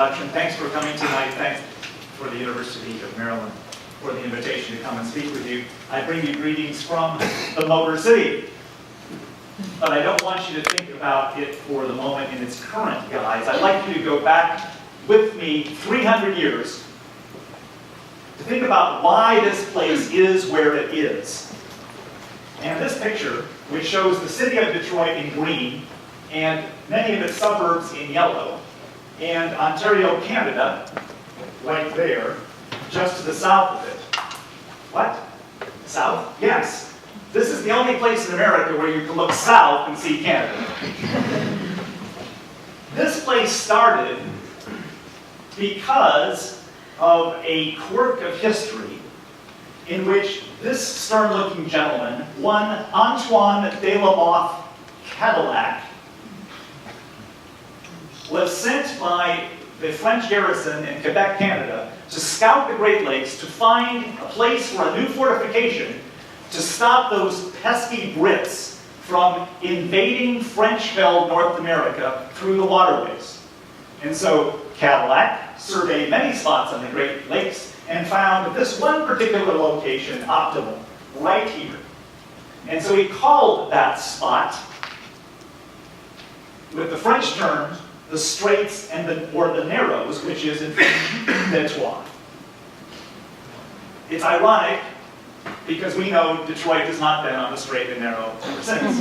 introduction. Thanks for coming tonight. Thanks for the University of Maryland for the invitation to come and speak with you. I bring you greetings from the Motor City. But I don't want you to think about it for the moment in its current guise. I'd like you to go back with me 300 years to think about why this place is where it is. And this picture, which shows the city of Detroit in green and many of its suburbs in yellow, and Ontario, Canada, right there, just to the south of it. What? South? Yes. This is the only place in America where you can look south and see Canada. This place started because of a quirk of history in which this stern-looking gentleman, one Antoine de la Mothe Cadillac, was sent by the French garrison in Quebec, Canada, to scout the Great Lakes to find a place for a new fortification to stop those pesky Brits from invading French-held North America through the waterways. And so Cadillac surveyed many spots on the Great Lakes and found this one particular location optimal, right here. And so he called that spot, with the French term, the Straits and or the Narrows, which is in Detroit. It's ironic because we know Detroit has not been on the straight and narrow ever since.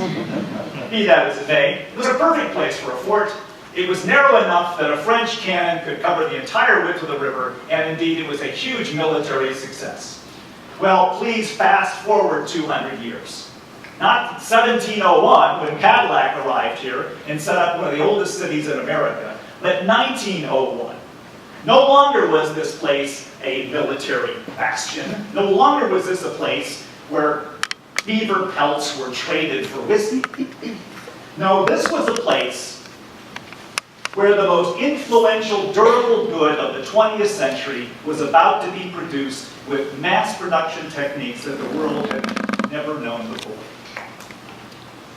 Be that as it may, it was a perfect place for a fort. It was narrow enough that a French cannon could cover the entire width of the river, and indeed it was a huge military success. Well, please fast forward 200 years. Not 1701, when Cadillac arrived here and set up one of the oldest cities in America, but 1901. No longer was this place a military bastion. No longer was this a place where beaver pelts were traded for whiskey. No, this was a place where the most influential durable good of the 20th century was about to be produced with mass production techniques that the world had never known before.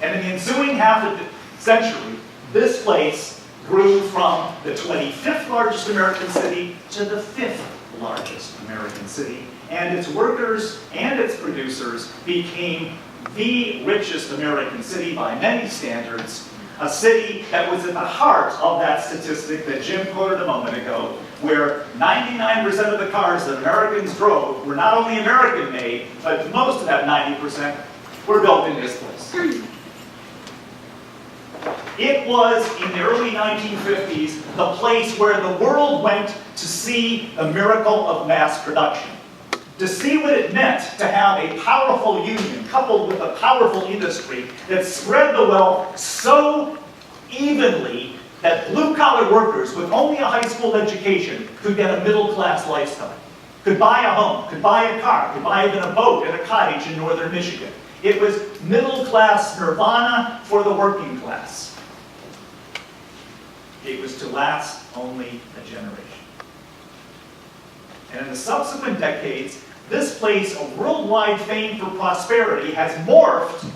And in the ensuing half of the century, this place grew from the 25th largest American city to the 5th largest American city. And its workers and its producers became the richest American city by many standards, a city that was at the heart of that statistic that Jim quoted a moment ago, where 99% of the cars that Americans drove were not only American-made, but most of that 90% were built in this place. It was, in the early 1950s, the place where the world went to see the miracle of mass production, to see what it meant to have a powerful union coupled with a powerful industry that spread the wealth so evenly that blue-collar workers with only a high school education could get a middle-class lifestyle, could buy a home, could buy a car, could buy even a boat and a cottage in northern Michigan. It was middle-class nirvana for the working class. It was to last only a generation. And in the subsequent decades, this place of worldwide fame for prosperity has morphed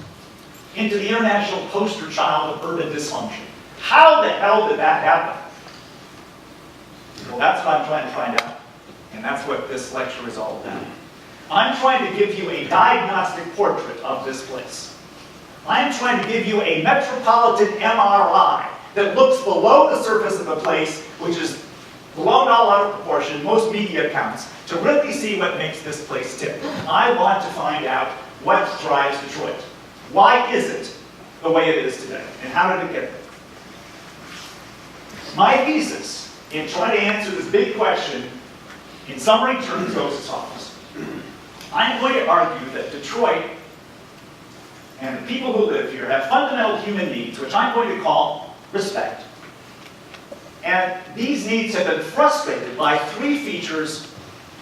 into the international poster child of urban dysfunction. How the hell did that happen? Well, that's what I'm trying to find out. And that's what this lecture is all about. I'm trying to give you a diagnostic portrait of this place. I'm trying to give you a metropolitan MRI that looks below the surface of the place, which is blown all out of proportion, most media accounts, to really see what makes this place tick. I want to find out what drives Detroit. Why is it the way it is today? And how did it get there? My thesis in trying to answer this big question, in summary terms, goes as follows. I'm going to argue that Detroit and the people who live here have fundamental human needs, which I'm going to call respect. And these needs have been frustrated by three features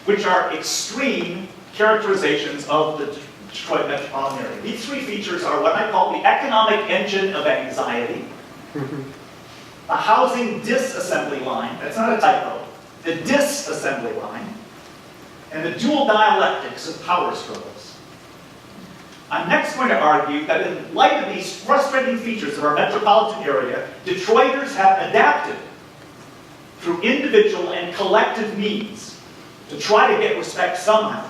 which are extreme characterizations of the Detroit metropolitan area. These three features are what I call the economic engine of anxiety, the housing disassembly line, that's not a typo, the disassembly line, and the dual dialectics of power struggles. I'm next going to argue that in light of these frustrating features of our metropolitan area, Detroiters have adapted through individual and collective means to try to get respect somehow.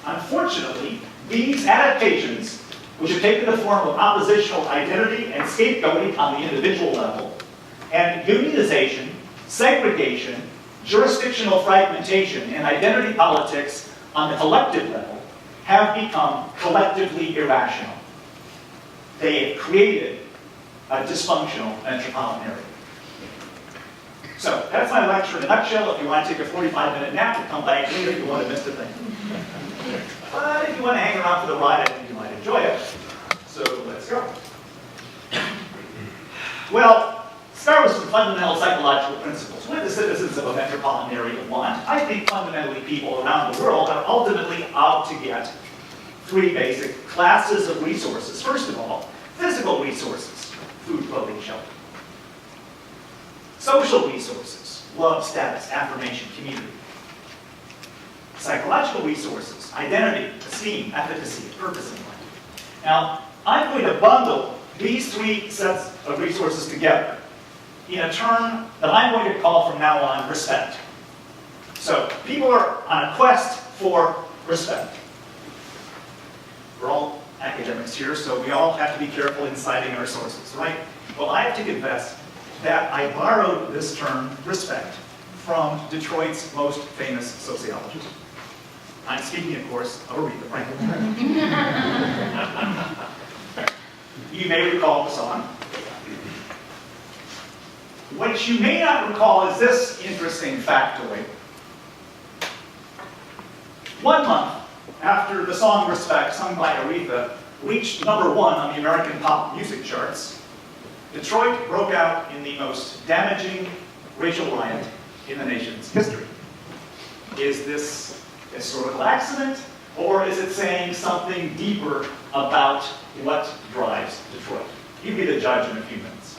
Unfortunately, these adaptations, which have taken the form of oppositional identity and scapegoating on the individual level, and unionization, segregation, jurisdictional fragmentation, and identity politics on the collective level, have become collectively irrational. They have created a dysfunctional metropolitan area. So, that's my lecture in a nutshell. If you want to take a 45-minute nap, we'll come back later if you want to miss the thing. But if you want to hang around for the ride, I think you might enjoy it. So, let's go. Well, start with some fundamental psychological principles. What do the citizens of a metropolitan area want? I think fundamentally people around the world are ultimately out to get three basic classes of resources. First of all, physical resources, food, clothing, shelter. Social resources, love, status, affirmation, community. Psychological resources, identity, esteem, efficacy, purpose in life. Now, I'm going to bundle these three sets of resources together in a term that I'm going to call from now on respect. So, people are on a quest for respect. We're all academics here, so we all have to be careful in citing our sources, right? Well, I have to confess that I borrowed this term, respect, from Detroit's most famous sociologist. I'm speaking, of course, of Aretha Franklin. You may recall the song. What you may not recall is this interesting factoid. 1 month after the song Respect, sung by Aretha, reached #1 on the American pop music charts, Detroit broke out in the most damaging racial riot in the nation's history. Is this a historical accident, or is it saying something deeper about what drives Detroit? You be the judge in a few minutes.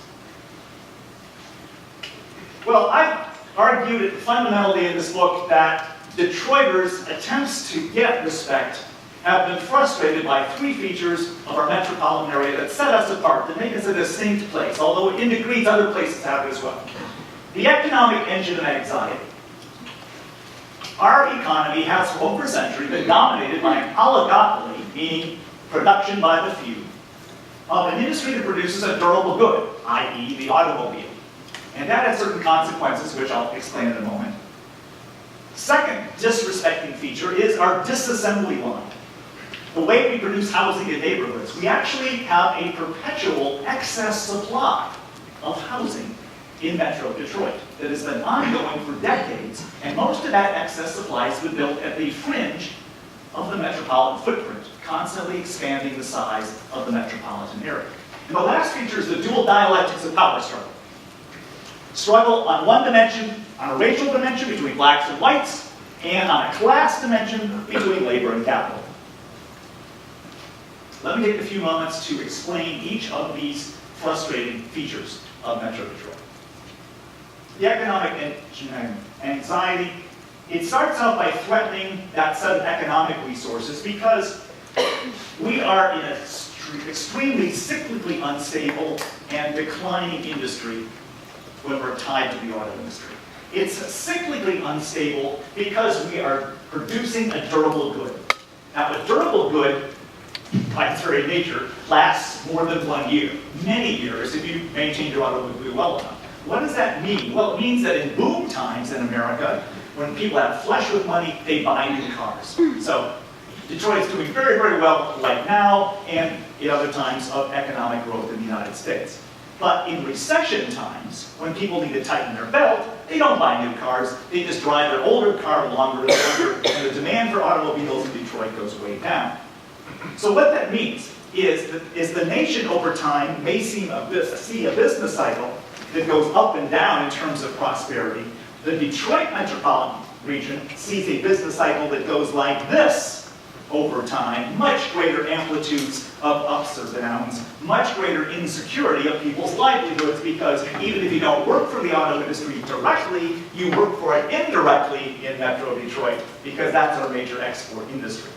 Well, I've argued fundamentally in this book that Detroiters' attempts to get respect have been frustrated by three features of our metropolitan area that set us apart, that make us a distinct place, although in degrees other places have it as well. The economic engine of anxiety. Our economy has for over a century been dominated by an oligopoly, meaning production by the few, of an industry that produces a durable good, i.e. the automobile. And that has certain consequences, which I'll explain in a moment. Second disrespecting feature is our disassembly line. The way we produce housing in neighborhoods, we actually have a perpetual excess supply of housing in Metro Detroit that has been ongoing for decades, and most of that excess supply has been built at the fringe of the metropolitan footprint, constantly expanding the size of the metropolitan area. And the last feature is the dual dialectics of power struggle. Struggle on one dimension, on a racial dimension between blacks and whites, and on a class dimension between labor and capital. Let me take a few moments to explain each of these frustrating features of Metro Detroit. The economic anxiety, it starts out by threatening that set of economic resources because we are in an extremely cyclically unstable and declining industry when we're tied to the auto industry. It's cyclically unstable because we are producing a durable good. Now, a durable good, by its very nature, lasts more than 1 year, many years, if you maintain your automobile well enough. What does that mean? Well, it means that in boom times in America, when people have flush with money, they buy new cars. So Detroit's doing very, very well right now and in other times of economic growth in the United States. But in recession times, when people need to tighten their belt, they don't buy new cars, they just drive their older car longer and longer, and the demand for automobiles in Detroit goes way down. So what that means is the nation over time may see a business cycle that goes up and down in terms of prosperity. The Detroit metropolitan region sees a business cycle that goes like this over time, much greater amplitudes of ups or downs, much greater insecurity of people's livelihoods, because even if you don't work for the auto industry directly, you work for it indirectly in Metro Detroit, because that's our major export industry.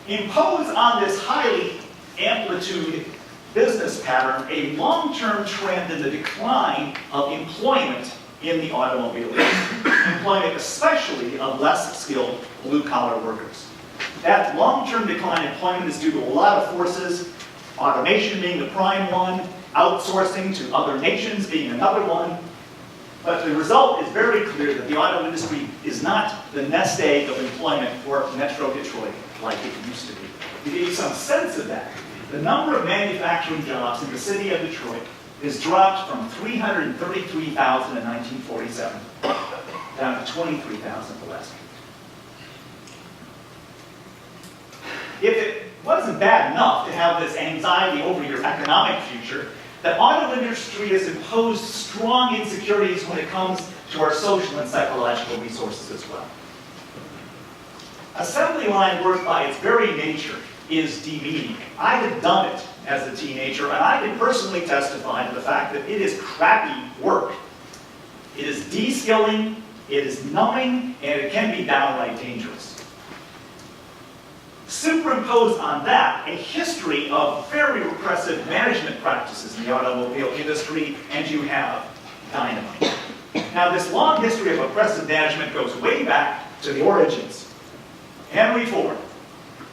Impose on this highly amplitude business pattern a long-term trend in the decline of employment in the automobile industry, employment especially of less skilled blue-collar workers. That long-term decline in employment is due to a lot of forces, automation being the prime one, outsourcing to other nations being another one. But the result is very clear that the auto industry is not the nest egg of employment for Metro Detroit like it used to be. To give you some sense of that, the number of manufacturing jobs in the city of Detroit has dropped from 333,000 in 1947 down to 23,000 the last year. If it wasn't bad enough to have this anxiety over your economic future, the auto industry has imposed strong insecurities when it comes to our social and psychological resources as well. Assembly line work by its very nature is demeaning. I had done it as a teenager, and I can personally testify to the fact that it is crappy work. It is de-skilling, it is numbing, and it can be downright dangerous. Superimposed on that, a history of very repressive management practices in the automobile industry, and you have dynamite. Now, this long history of oppressive management goes way back to the origins. Henry Ford,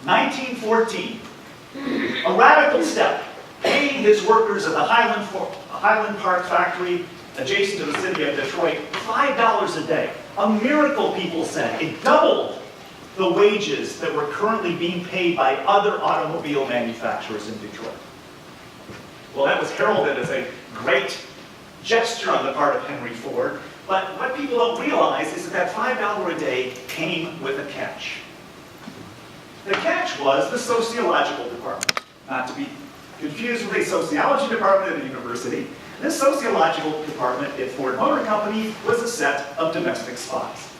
1914, a radical step, paying his workers at the Highland Park factory adjacent to the city of Detroit $5 a day. A miracle, people said. It doubled the wages that were currently being paid by other automobile manufacturers in Detroit. Well, that was heralded as a great gesture on the part of Henry Ford, but what people don't realize is that $5 a day came with a catch. The catch was the Sociological Department, not to be confused with a Sociology Department at a university. This Sociological Department at Ford Motor Company was a set of domestic spies.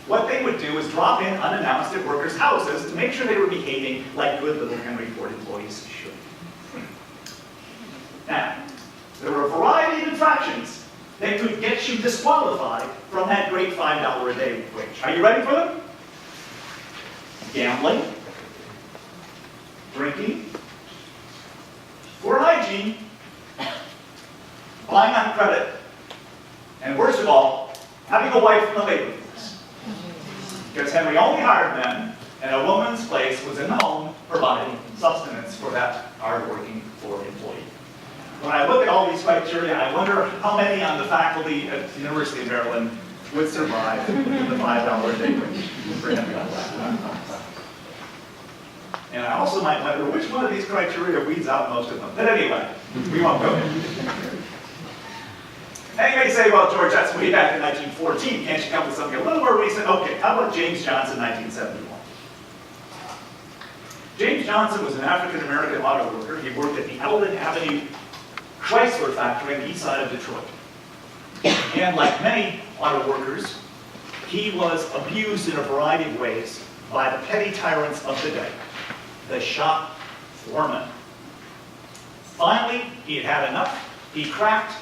What they would do is drop in unannounced at workers' houses to make sure they were behaving like good little Henry Ford employees should. Now, there were a variety of infractions that could get you disqualified from that great $5 a day wage. Are you ready for them? Gambling, drinking, poor hygiene, buying on credit, and worst of all, having a wife from the labor force. Because Henry only hired men, and a woman's place was in the home providing sustenance for that hard-working Ford employee. When I look at all these criteria, I wonder how many on the faculty at the University of Maryland would survive the $5 a day wage for Henry. And I also might wonder which one of these criteria weeds out most of them. But anyway, we won't go there. And you may say, well, George, that's way back in 1914. Can't you come with something a little more recent? Okay, how about James Johnson, 1971? James Johnson was an African-American auto worker. He worked at the Eldon Avenue Chrysler factory on the east side of Detroit. And like many auto workers, he was abused in a variety of ways by the petty tyrants of the day, the shop foreman. Finally, he had had enough. He cracked,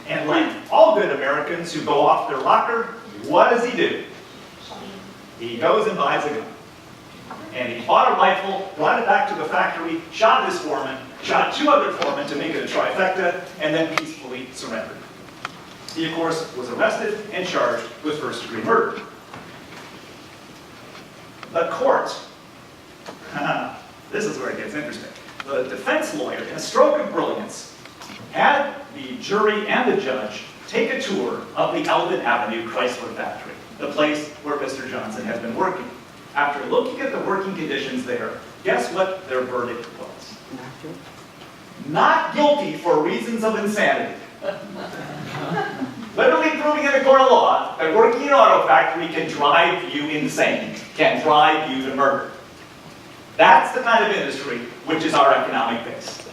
and like all good Americans who go off their rocker, what does he do? He goes and buys a gun. And he bought a rifle, brought it back to the factory, shot his foreman, shot two other foremen to make it a trifecta, and then peacefully surrendered. He, of course, was arrested and charged with first-degree murder. The court, this is where it gets interesting. The defense lawyer, in a stroke of brilliance, had the jury and the judge take a tour of the Eldon Avenue Chrysler factory, the place where Mr. Johnson had been working. After looking at the working conditions there, guess what their verdict was? Not guilty for reasons of insanity. Literally proving in a court of law that working in an auto factory can drive you insane, can drive you to murder. That's the kind of industry which is our economic base.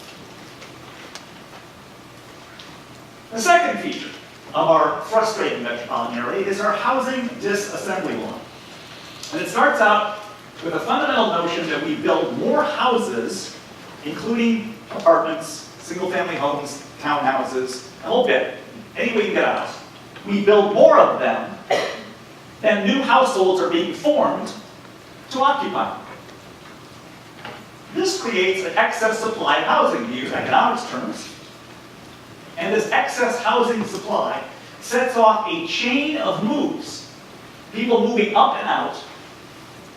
The second feature of our frustrating metropolitan area is our housing disassembly law. And it starts out with a fundamental notion that we build more houses, including apartments, single-family homes, townhouses, a whole bit, any way you get a house. We build more of them than new households are being formed to occupy. This creates an excess supply of housing, to use economics terms. And this excess housing supply sets off a chain of moves. People moving up and out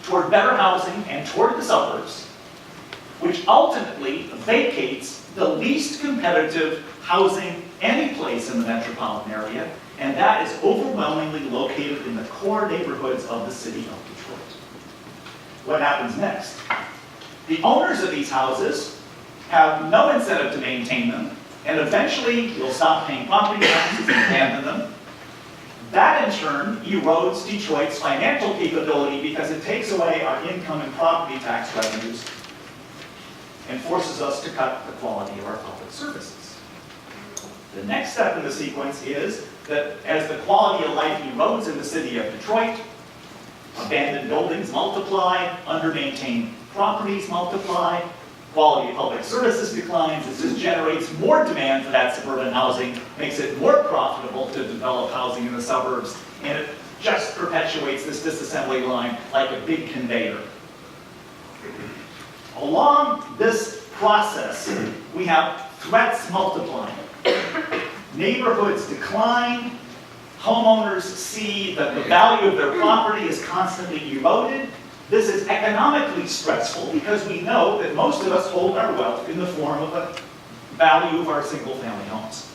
toward better housing and toward the suburbs, which ultimately vacates the least competitive housing any place in the metropolitan area, and that is overwhelmingly located in the core neighborhoods of the city of Detroit. What happens next? The owners of these houses have no incentive to maintain them, and eventually will stop paying property taxes and abandon them. That in turn erodes Detroit's financial capability because it takes away our income and property tax revenues and forces us to cut the quality of our public services. The next step in the sequence is that as the quality of life erodes in the city of Detroit, abandoned buildings multiply, under-maintained properties multiply, quality of public services declines. It just generates more demand for that suburban housing, makes it more profitable to develop housing in the suburbs, and it just perpetuates this disassembly line like a big conveyor. Along this process, we have threats multiplying. Neighborhoods decline, homeowners see that the value of their property is constantly eroded. This is economically stressful because we know that most of us hold our wealth in the form of the value of our single-family homes.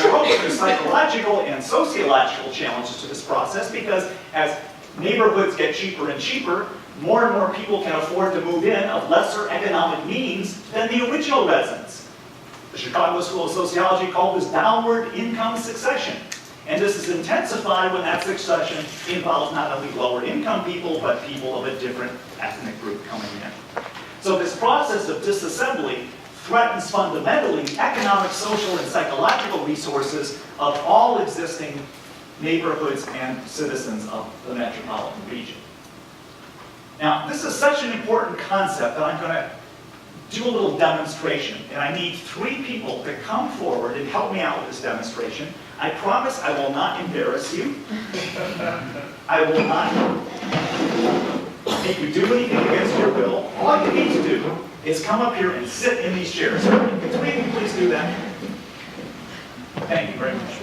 Moreover, there's psychological and sociological challenges to this process because as neighborhoods get cheaper and cheaper, more and more people can afford to move in of lesser economic means than the original residents. The Chicago School of Sociology called this downward income succession. And this is intensified when that succession involves not only lower income people, but people of a different ethnic group coming in. So this process of disassembly threatens fundamentally the economic, social, and psychological resources of all existing neighborhoods and citizens of the metropolitan region. Now, this is such an important concept that I'm going to do a little demonstration, and I need 3 people to come forward and help me out with this demonstration. I promise I will not embarrass you. I will not make you do anything against your will. All you need to do is come up here and sit in these chairs. Can 3 of you please do that? Thank you very much.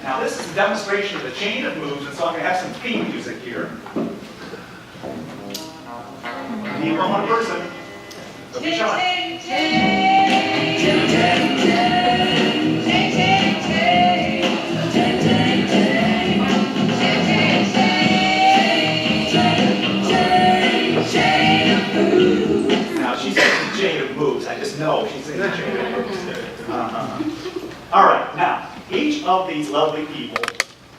Now this is a demonstration of the chain of moves, and so I'm going to have some theme music here. Need one more person. Don't be shy. Now she's saying the chain of moves. I just know she's saying the chain of moves. All right, now each of these lovely people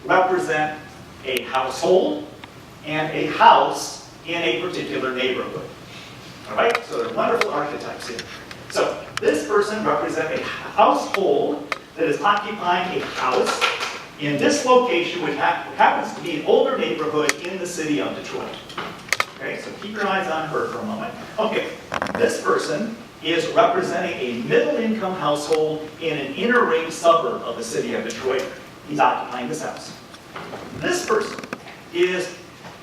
represent a household and a house in a particular neighborhood. All right, so they're wonderful archetypes here. So this person represents a household that is occupying a house in this location, which happens to be an older neighborhood in the city of Detroit. Okay, so keep your eyes on her for a moment. Okay, this person is representing a middle-income household in an inner-ring suburb of the city of Detroit. He's occupying this house. This person is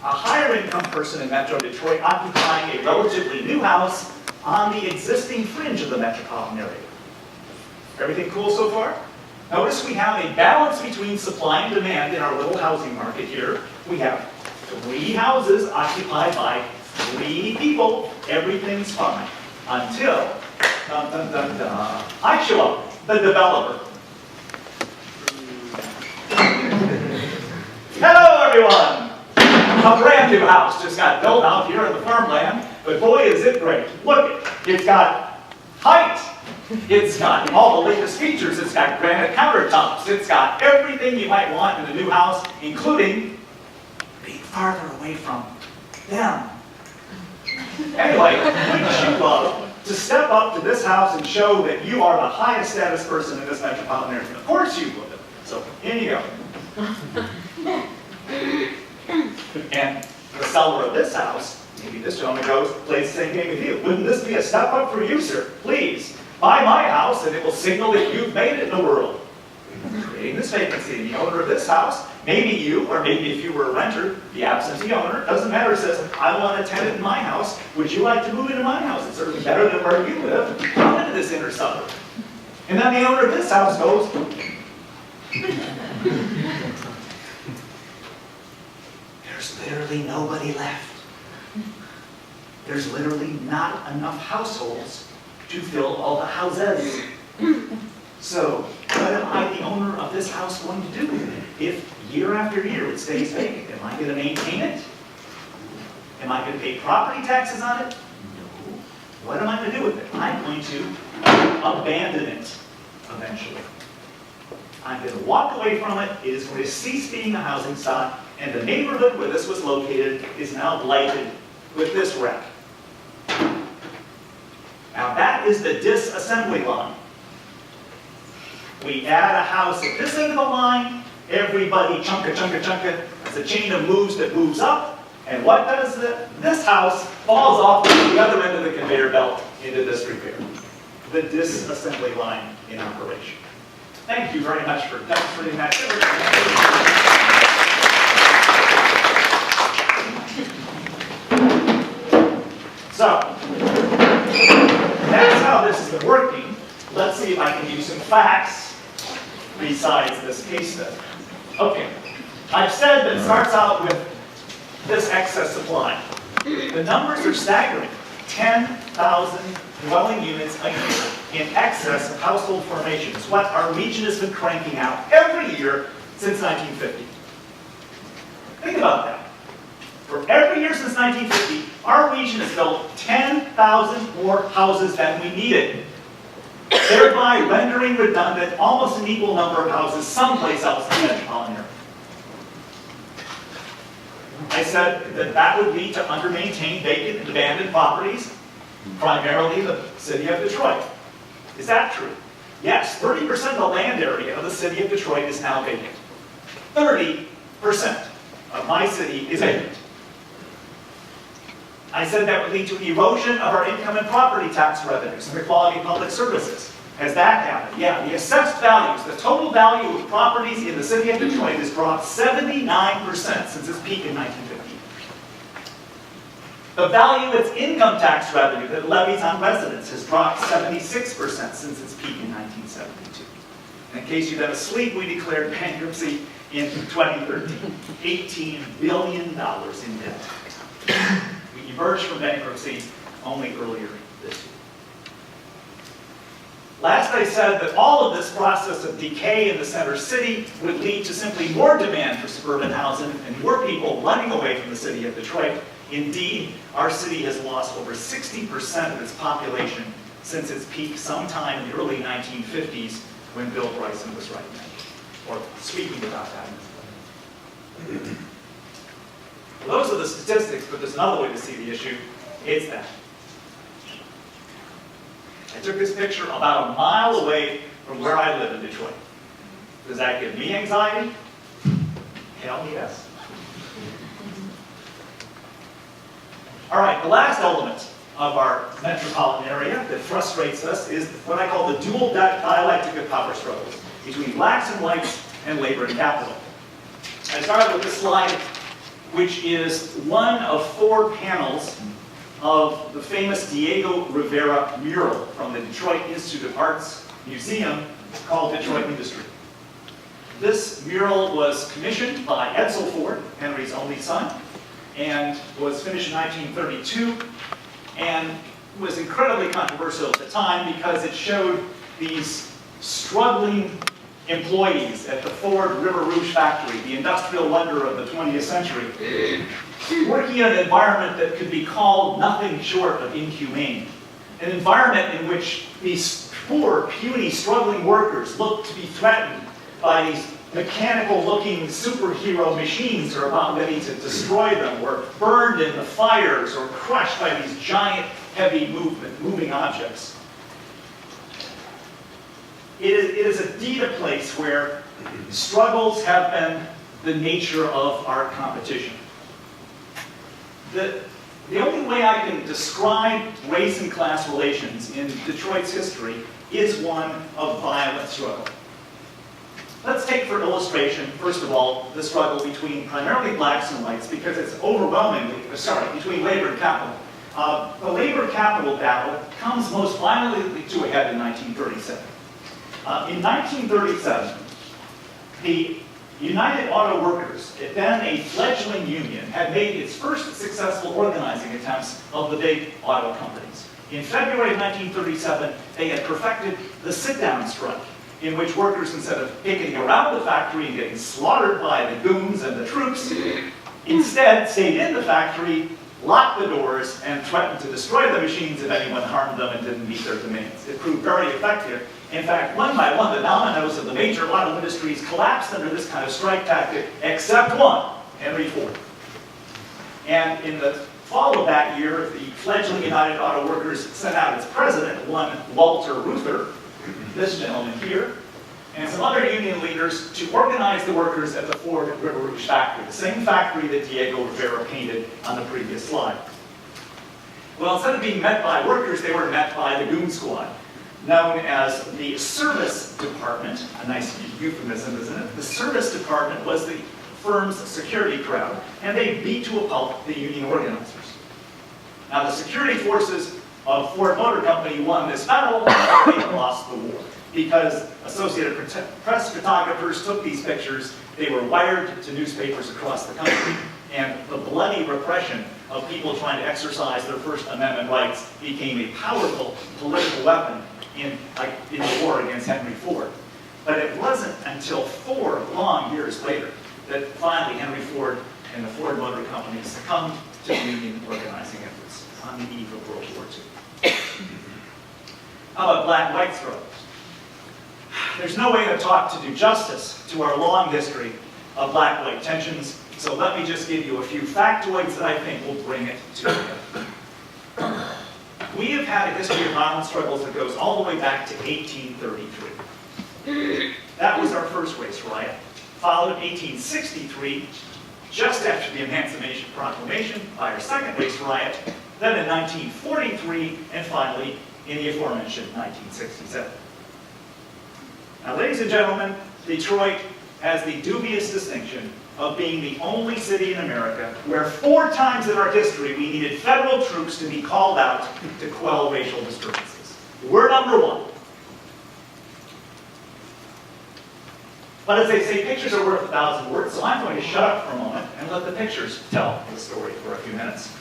a higher-income person in Metro Detroit occupying a relatively new house on the existing fringe of the metropolitan area. Everything cool so far? Notice we have a balance between supply and demand in our little housing market here. We have 3 houses occupied by 3 people. Everything's fine. Until, dun, dun, dun, dun, I show up, the developer. Hello, everyone. A brand new house just got built out here in the farmland, but boy, is it great. Look, it's got height. It's got all the latest features. It's got granite countertops. It's got everything you might want in a new house, including being farther away from them. Anyway, wouldn't you love to step up to this house and show that you are the highest status person in this metropolitan area? Of course you would. So, in you go. And the seller of this house, maybe this gentleman goes, plays the same game with you. Wouldn't this be a step up for you, sir? Please, buy my house and it will signal that you've made it in the world. creating this vacancy. The owner of this house, maybe you, or maybe if you were a renter, the absentee owner, doesn't matter, says, I want a tenant in my house. Would you like to move into my house? It's certainly better than where you live. Come into this inner suburb. And then the owner of this house goes, there's literally nobody left. There's literally not enough households to fill all the houses. So, what am I, the owner of this house, going to do? If year after year it stays vacant, am I going to maintain it? Am I going to pay property taxes on it? No. What am I going to do with it? I'm going to abandon it eventually. I'm going to walk away from it. It is going to cease being a housing stock, and the neighborhood where this was located is now blighted with this wreck. Now that is the disassembly line. We add a house at this end of the line, everybody chunka, chunka, chunka. It's a chain of moves that moves up, and what does this house falls off the other end of the conveyor belt into this repair. The disassembly line in operation. Thank you very much for demonstrating that. So, that's how this has been working. Let's see if I can use some facts besides this case study. Okay, I've said that it starts out with this excess supply. The numbers are staggering. 10,000 dwelling units a year in excess of household formations, what our region has been cranking out every year since 1950. Think about that. For every year since 1950, our region has built 10,000 more houses than we needed, thereby rendering redundant almost an equal number of houses someplace else in the metropolitan area. I said that that would lead to under-maintained, vacant, and abandoned properties, primarily the city of Detroit. Is that true? Yes, 30% of the land area of the city of Detroit is now vacant. 30% of my city is vacant. I said that would lead to erosion of our income and property tax revenues and the quality of public services. Has that happened? Yeah, the assessed values, the total value of properties in the city of Detroit has dropped 79% since its peak in 1950. The value of its income tax revenue that it levies on residents has dropped 76% since its peak in 1972. And in case you've been asleep, we declared bankruptcy in 2013. $18 billion in debt. We emerged from bankruptcy only earlier this year. Last I said that all of this process of decay in the center city would lead to simply more demand for suburban housing and more people running away from the city of Detroit. Indeed, our city has lost over 60% of its population since its peak sometime in the early 1950s when Bill Bryson was writing it, or speaking about that. Well, those are the statistics, but there's another way to see the issue. It's that. I took this picture about a mile away from where I live in Detroit. Does that give me anxiety? Hell yes. All right, the last element of our metropolitan area that frustrates us is what I call the dual dialectic of power struggles between blacks and whites and labor and capital. I started with this slide, which is one of 4 panels of the famous Diego Rivera mural from the Detroit Institute of Arts Museum called Detroit Industry. This mural was commissioned by Edsel Ford, Henry's only son, and was finished in 1932, and was incredibly controversial at the time because it showed these struggling employees at the Ford River Rouge factory, the industrial wonder of the 20th century, working in an environment that could be called nothing short of inhumane. An environment in which these poor, puny, struggling workers looked to be threatened by these mechanical-looking superhero machines that are about ready to destroy them, or burned in the fires, or crushed by these giant, heavy moving objects. It is indeed a place where struggles have been the nature of our competition. The only way I can describe race and class relations in Detroit's history is one of violent struggle. Let's take for illustration, first of all, the struggle between primarily blacks and whites, because it's overwhelmingly, between labor and capital. The labor-capital battle comes most violently to a head in 1937. In 1937, the United Auto Workers, then a fledgling union, had made its first successful organizing attempts of the big auto companies. In February of 1937, they had perfected the sit-down strike, in which workers, instead of picketing around the factory and getting slaughtered by the goons and the troops, instead stayed in the factory, locked the doors, and threatened to destroy the machines if anyone harmed them and didn't meet their demands. It proved very effective. In fact, one by one, the dominoes of the major auto industries collapsed under this kind of strike tactic, except one, Henry Ford. And in the fall of that year, the fledgling United Auto Workers sent out its president, one Walter Reuther, this gentleman here, and some other union leaders to organize the workers at the Ford River Rouge factory, the same factory that Diego Rivera painted on the previous slide. Well, instead of being met by workers, they were met by the goon squad, known as the Service Department. A nice euphemism, isn't it? The Service Department was the firm's security crowd, and they beat to a pulp the union organizers. Now, the security forces of Ford Motor Company won this battle, but they lost the war, because Associated Press photographers took these pictures. They were wired to newspapers across the country, and the bloody repression of people trying to exercise their First Amendment rights became a powerful political weapon in the war against Henry Ford. But it wasn't until 4 long years later that finally Henry Ford and the Ford Motor Company succumbed to union organizing efforts on the eve of World War II. How about black-white struggles? There's no way to talk to do justice to our long history of black-white tensions, so let me just give you a few factoids that I think will bring it together. We have had a history of violent struggles that goes all the way back to 1833. That was our first race riot, followed in 1863, just after the Emancipation Proclamation, by our second race riot, then in 1943, and finally in the aforementioned 1967. Now, ladies and gentlemen, Detroit has the dubious distinction of being the only city in America where 4 times in our history we needed federal troops to be called out to quell racial disturbances. We're number 1. But as they say, pictures are worth 1,000 words, so I'm going to shut up for a moment and let the pictures tell the story for a few minutes.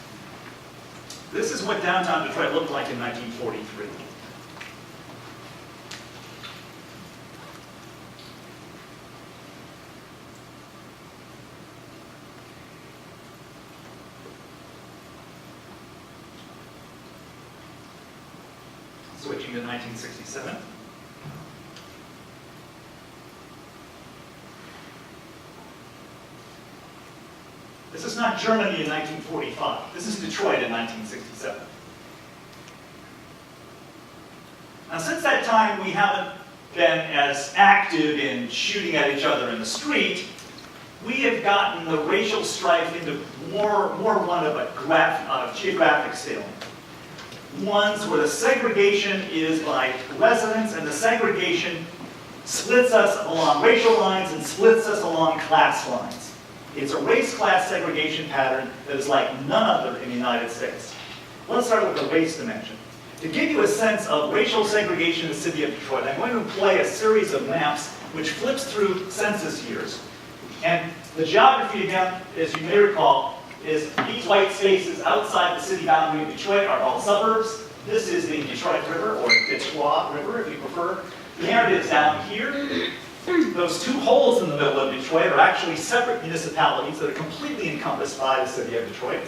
This is what downtown Detroit looked like in 1943. Switching to 1967. This is not Germany in 1945. This is Detroit in 1967. Now, since that time, we haven't been as active in shooting at each other in the street. We have gotten the racial strife into more one of a geographic stalemate. Ones where the segregation is by residence, and the segregation splits us along racial lines and splits us along class lines. It's a race-class segregation pattern that is like none other in the United States. Let's start with the race dimension. To give you a sense of racial segregation in the city of Detroit, I'm going to play a series of maps which flips through census years. And the geography, again, as you may recall, is these white spaces outside the city boundary of Detroit are all suburbs. This is the Detroit River, or Detroit River, if you prefer. The narrative is down here. Those 2 holes in the middle of Detroit are actually separate municipalities that are completely encompassed by the city of Detroit.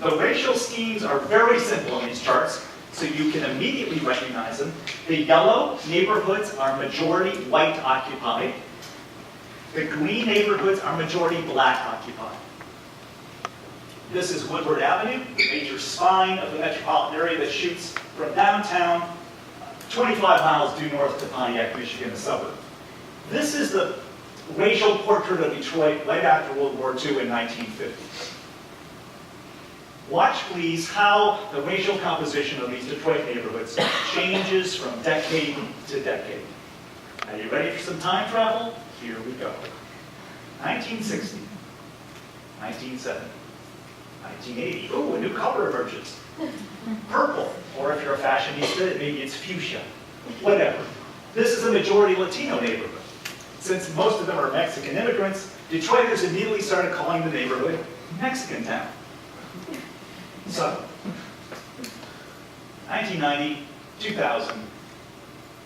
The racial schemes are very simple in these charts, so you can immediately recognize them. The yellow neighborhoods are majority white occupied. The green neighborhoods are majority black occupied. This is Woodward Avenue, the major spine of the metropolitan area that shoots from downtown 25 miles due north to Pontiac, Michigan, a suburb. This is the racial portrait of Detroit right after World War II in 1950. Watch, please, how the racial composition of these Detroit neighborhoods changes from decade to decade. Are you ready for some time travel? Here we go. 1960, 1970, 1980. Ooh, a new color emerges. Purple, or if you're a fashionista, maybe it's fuchsia. Whatever. This is a majority Latino neighborhood. Since most of them are Mexican immigrants, Detroiters immediately started calling the neighborhood Mexican Town. So, 1990, 2000,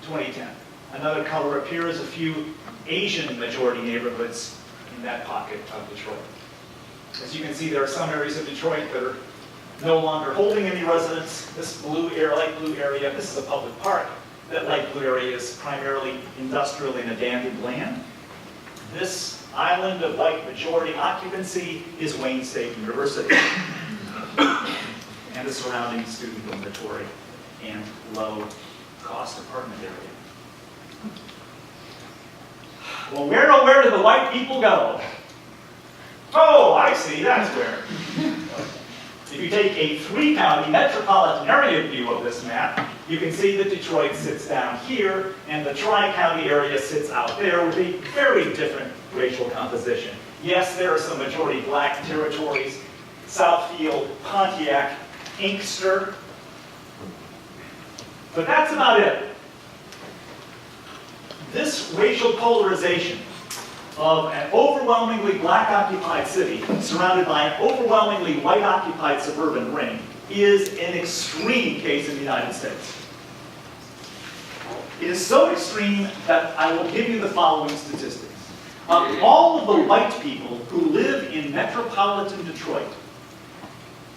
2010. Another color appears, a few Asian majority neighborhoods in that pocket of Detroit. As you can see, there are some areas of Detroit that are no longer holding any residents. This blue area, light blue area, this is a public park. That light blue area is primarily industrial and abandoned land. This island of white majority occupancy is Wayne State University and the surrounding student dormitory and low-cost apartment area. Well, where do the white people go? Oh, I see, that's where. If you take a 3-county metropolitan area view of this map, you can see that Detroit sits down here, and the tri-county area sits out there with a very different racial composition. Yes, there are some majority black territories, Southfield, Pontiac, Inkster, but that's about it. This racial polarization of an overwhelmingly black-occupied city surrounded by an overwhelmingly white-occupied suburban ring is an extreme case in the United States. It is so extreme that I will give you the following statistics. Of all of the white people who live in metropolitan Detroit,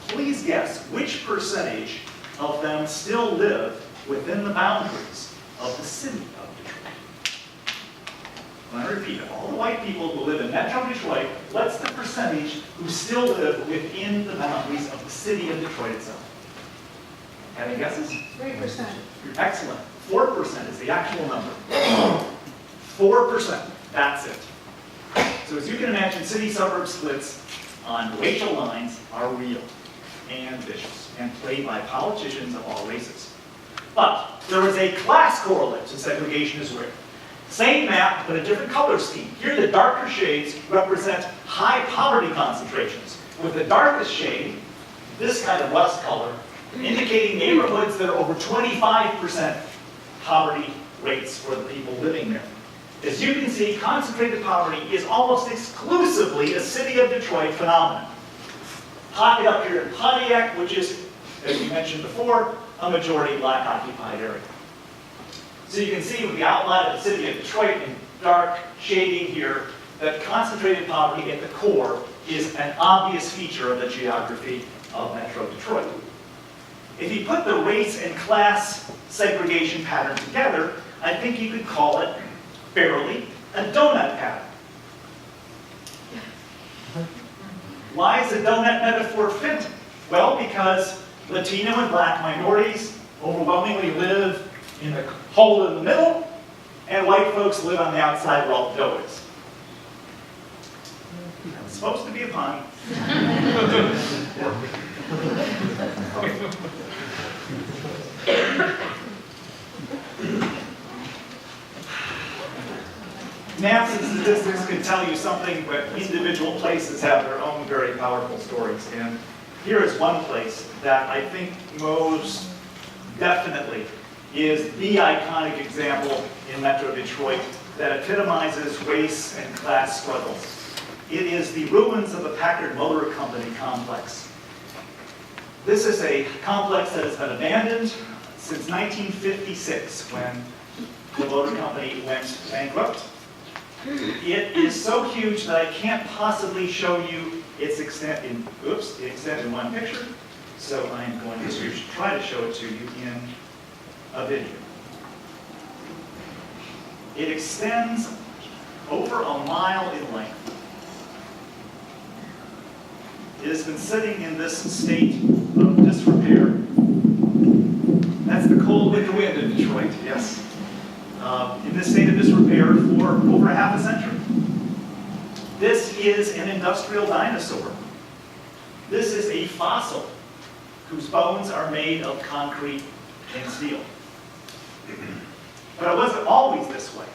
please guess which percentage of them still live within the boundaries of the city of Detroit. I'm going to repeat it. All the white people who live in Metro Detroit, what's the percentage who still live within the boundaries of the city of Detroit itself? Any guesses? 3%. Excellent. 4% is the actual number. 4%. That's it. So as you can imagine, city-suburb splits on racial lines are real and vicious and played by politicians of all races. But there is a class correlate to segregation as well. Same map, but a different color scheme. Here the darker shades represent high poverty concentrations, with the darkest shade, this kind of rust color, indicating neighborhoods that are over 25% poverty rates for the people living there. As you can see, concentrated poverty is almost exclusively a city of Detroit phenomenon. Pocket up here in Pontiac, which is, as we mentioned before, a majority black occupied area. So you can see with the outline of the city of Detroit in dark shading here, that concentrated poverty at the core is an obvious feature of the geography of Metro Detroit. If you put the race and class segregation pattern together, I think you could call it fairly a donut pattern. Why is the donut metaphor fit? Well, because Latino and black minorities overwhelmingly live in the hole in the middle, and white folks live on the outside where all the dough is. That was supposed to be a pun. Maps and statistics can tell you something, but individual places have their own very powerful stories. And here is one place that I think most definitely is the iconic example in Metro Detroit that epitomizes race and class struggles. It is the ruins of the Packard Motor Company complex. This is a complex that has been abandoned since 1956 when the motor company went bankrupt. It is so huge that I can't possibly show you its extent in, one picture. So I'm going to try to show it to you in a video. It extends over a mile in length. It has been sitting in this state of disrepair. That's the cold winter wind in Detroit, yes. In this state of disrepair for over half a century. This is an industrial dinosaur. This is a fossil whose bones are made of concrete and steel. But it wasn't all always this way.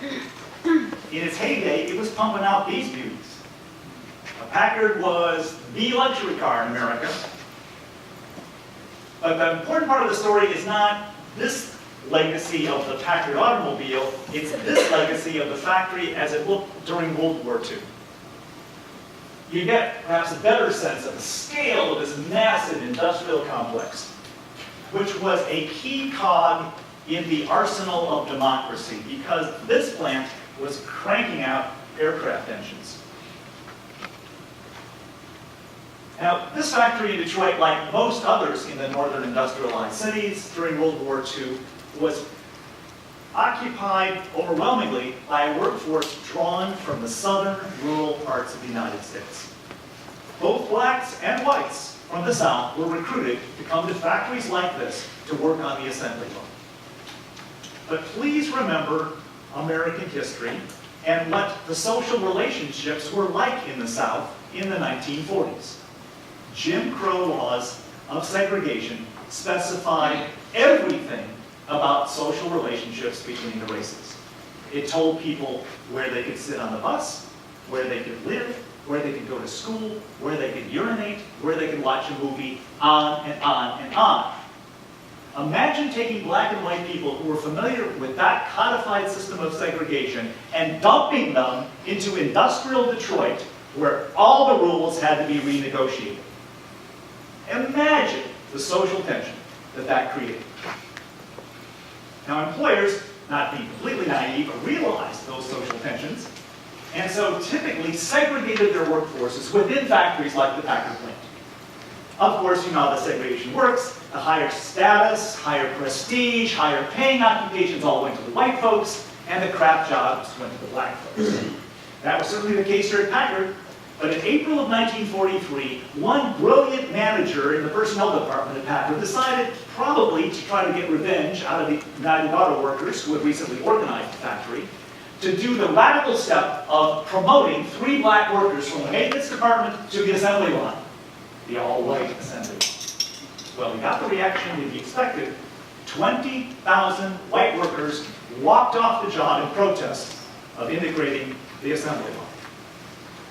In its heyday, it was pumping out these beauties. A Packard was the luxury car in America. But the important part of the story is not this legacy of the Packard automobile, it's this legacy of the factory as it looked during World War II. You get perhaps a better sense of the scale of this massive industrial complex, which was a key cog in the arsenal of democracy, because this plant was cranking out aircraft engines. Now, this factory in Detroit, like most others in the northern industrialized cities during World War II, was occupied overwhelmingly by a workforce drawn from the southern rural parts of the United States. Both blacks and whites from the South were recruited to come to factories like this to work on the assembly line. But please remember American history and what the social relationships were like in the South in the 1940s. Jim Crow laws of segregation specified everything about social relationships between the races. It told people where they could sit on the bus, where they could live, where they could go to school, where they could urinate, where they could watch a movie, on and on and on. Imagine taking black and white people who were familiar with that codified system of segregation and dumping them into industrial Detroit, where all the rules had to be renegotiated. Imagine the social tension that that created. Now, employers, not being completely naive, realized those social tensions, and so typically segregated their workforces within factories like the Packard plant. Of course, you know how the segregation works. The higher status, higher prestige, higher paying occupations all went to the white folks, and the crap jobs went to the black folks. That was certainly the case here at Packard, but in April of 1943, one brilliant manager in the personnel department at Packard decided probably to try to get revenge out of the United Auto Workers who had recently organized the factory, to do the radical step of promoting 3 black workers from the maintenance department to the assembly line, the all-white assembly line. Well, we got the reaction we expected. 20,000 white workers walked off the job in protest of integrating the assembly line.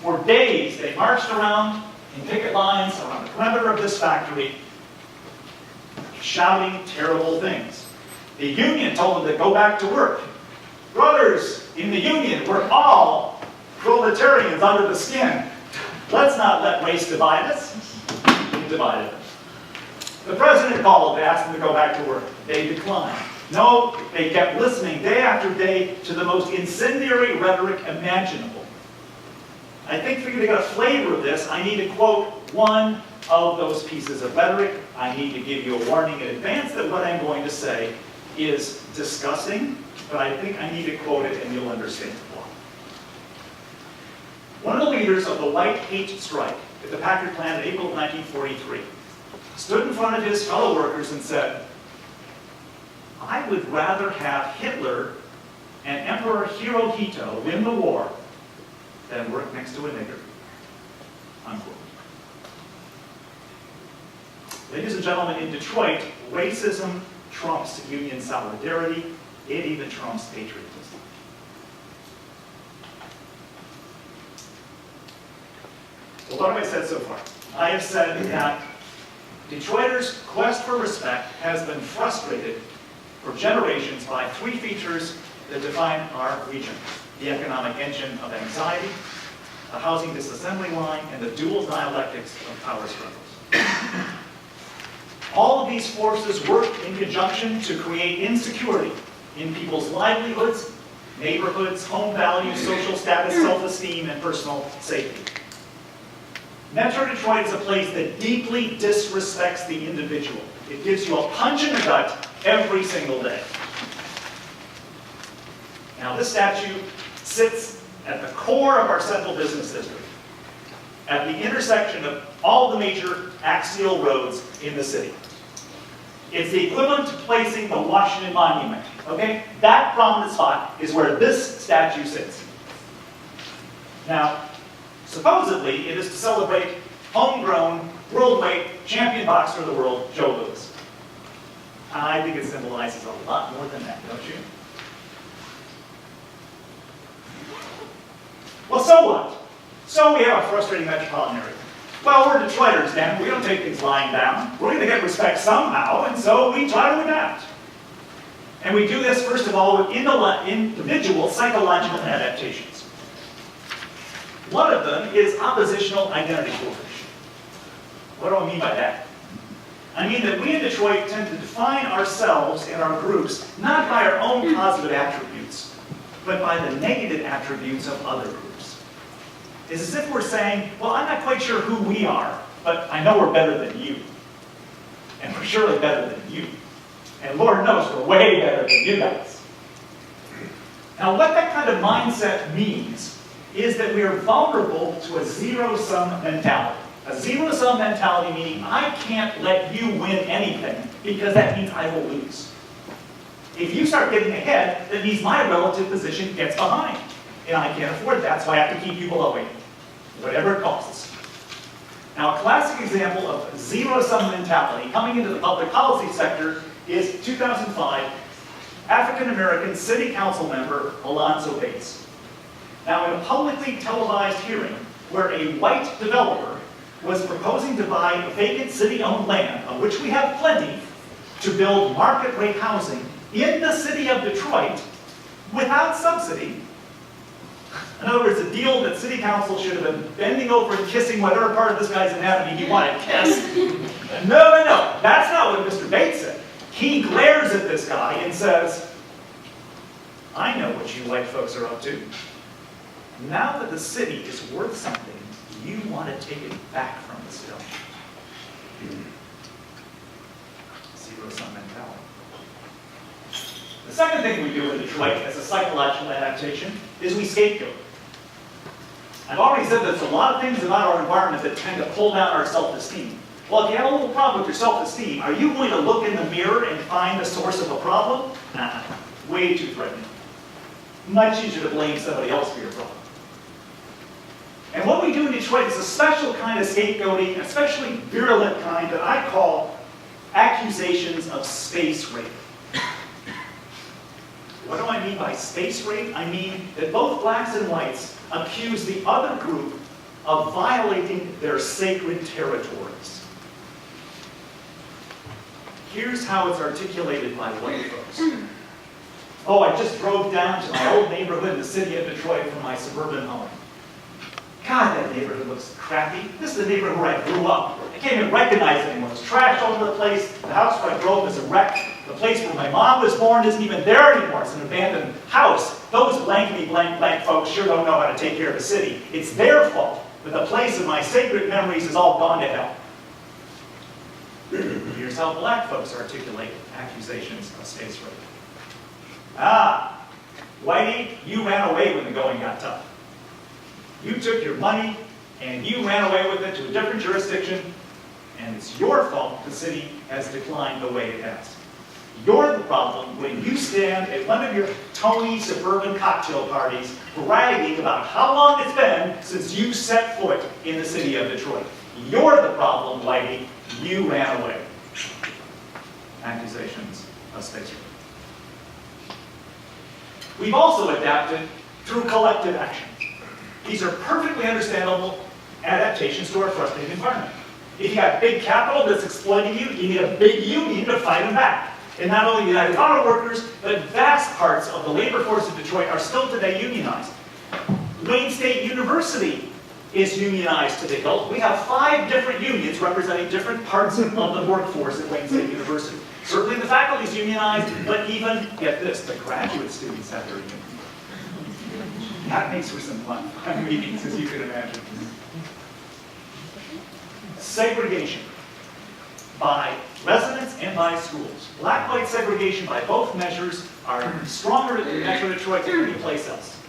For days, they marched around in picket lines around the perimeter of this factory, shouting terrible things. The union told them to go back to work. Brothers in the union, we're all proletarians under the skin. Let's not let race divide us. It divided them. The president called to ask them to go back to work. They declined. No, they kept listening day after day to the most incendiary rhetoric imaginable. I think for you to get a flavor of this, I need to quote one of those pieces of rhetoric. I need to give you a warning in advance that what I'm going to say is disgusting, but I think I need to quote it and you'll understand why. One of the leaders of the White Hate strike at the Packard plant in April of 1943 stood in front of his fellow workers and said, I would rather have Hitler and Emperor Hirohito win the war than work next to a nigger. Unquote. Ladies and gentlemen, in Detroit, racism trumps union solidarity. It even trumps patriotism. So what have I said so far? I have said that Detroiters' quest for respect has been frustrated for generations by 3 features that define our region: the economic engine of anxiety, the housing disassembly line, and the dual dialectics of power struggles. All of these forces work in conjunction to create insecurity in people's livelihoods, neighborhoods, home values, social status, self-esteem, and personal safety. Metro Detroit is a place that deeply disrespects the individual. It gives you a punch in the gut every single day. Now, this statue sits at the core of our central business district, at the intersection of all the major axial roads in the city. It's the equivalent to placing the Washington Monument, okay? That prominent spot is where this statue sits. Now, supposedly, it is to celebrate homegrown, world-weight champion boxer of the world, Joe Louis. I think it symbolizes a lot more than that, don't you? so what? So we have a frustrating metropolitan area. Well, we're Detroiters, Dan. We don't take things lying down. We're going to get respect somehow, and so we try to adapt. And we do this, first of all, with individual psychological adaptations. One of them is oppositional identity formation. What do I mean by that? I mean that we in Detroit tend to define ourselves and our groups not by our own positive attributes, but by the negative attributes of other groups. It's as if we're saying, well, I'm not quite sure who we are, but I know we're better than you. And we're surely better than you. And Lord knows we're way better than you guys. Now, what that kind of mindset means is that we are vulnerable to a zero-sum mentality. A zero-sum mentality meaning I can't let you win anything because that means I will lose. If you start getting ahead, that means my relative position gets behind. And I can't afford that, so I have to keep you below me, whatever it costs. Now, a classic example of zero-sum mentality coming into the public policy sector is 2005 African-American City Council member Alonzo Bates. Now, in a publicly televised hearing where a white developer was proposing to buy vacant city-owned land, of which we have plenty, to build market-rate housing in the city of Detroit without subsidy. In other words, a deal that city council should have been bending over and kissing whatever part of this guy's anatomy he wanted to kiss. No. That's not what Mr. Bates said. He glares at this guy and says, I know what you white folks are up to. Now that the city is worth something, you want to take it back from us, still. Zero-sum mentality. The second thing we do in Detroit as a psychological adaptation is we scapegoat. I've already said there's a lot of things about our environment that tend to pull down our self-esteem. Well, if you have a little problem with your self-esteem, are you going to look in the mirror and find the source of a problem? Nah, way too threatening. Much easier to blame somebody else for your problem. And what we do in Detroit is a special kind of scapegoating, an especially virulent kind that I call accusations of space rape. What do I mean by space rape? I mean that both blacks and whites accuse the other group of violating their sacred territories. Here's how it's articulated by white folks. Oh, I just drove down to my old neighborhood in the city of Detroit from my suburban home. God, that neighborhood looks crappy. This is the neighborhood where I grew up. I can't even recognize it anymore. There's trash all over the place. The house where I grew up is a wreck. The place where my mom was born isn't even there anymore. It's an abandoned house. Those blankety blank folks sure don't know how to take care of a city. It's their fault. But the place of my sacred memories is all gone to hell. Here's how black folks articulate accusations of space rape. Ah, Whitey, you ran away when the going got tough. You took your money and you ran away with it to a different jurisdiction, and it's your fault the city has declined the way it has. You're the problem when you stand at one of your Tony suburban cocktail parties bragging about how long it's been since you set foot in the city of Detroit. You're the problem, Whitey. You ran away. Accusations of space rape. We've also adapted through collective action. These are perfectly understandable adaptations to our frustrating environment. If you got big capital that's exploiting you, you need a big union to fight them back. And not only the United Auto Workers, but vast parts of the labor force of Detroit are still today unionized. Wayne State University is unionized to the hilt. We have 5 different unions representing different parts of the workforce at Wayne State University. Certainly the faculty is unionized, but even, get this, the graduate students have their union. That makes for some fun meetings, as you can imagine. Segregation by residents and by schools. Black-white segregation by both measures are stronger in Metro Detroit than any place else.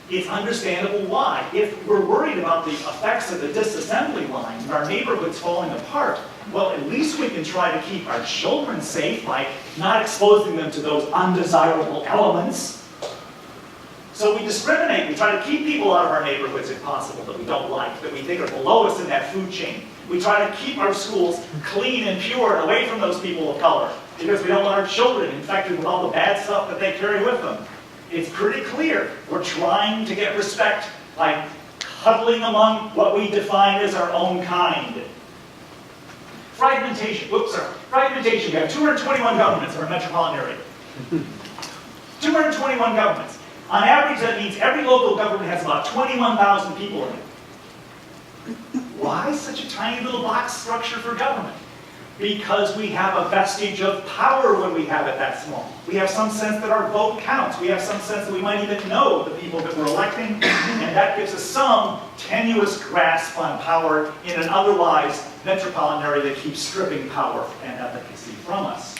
It's understandable why. If we're worried about the effects of the disassembly line and our neighborhoods falling apart, well, at least we can try to keep our children safe by not exposing them to those undesirable elements. So we discriminate. We try to keep people out of our neighborhoods if possible that we don't like, that we think are below us in that food chain. We try to keep our schools clean and pure and away from those people of color because we don't want our children infected with all the bad stuff that they carry with them. It's pretty clear we're trying to get respect by huddling among what we define as our own kind. Fragmentation. Fragmentation. We have 221 governments in our metropolitan area. 221 governments. On average, that means every local government has about 21,000 people in it. Why such a tiny little box structure for government? Because we have a vestige of power when we have it that small. We have some sense that our vote counts. We have some sense that we might even know the people that we're electing, and that gives us some tenuous grasp on power in an otherwise metropolitan area that keeps stripping power and efficacy from us.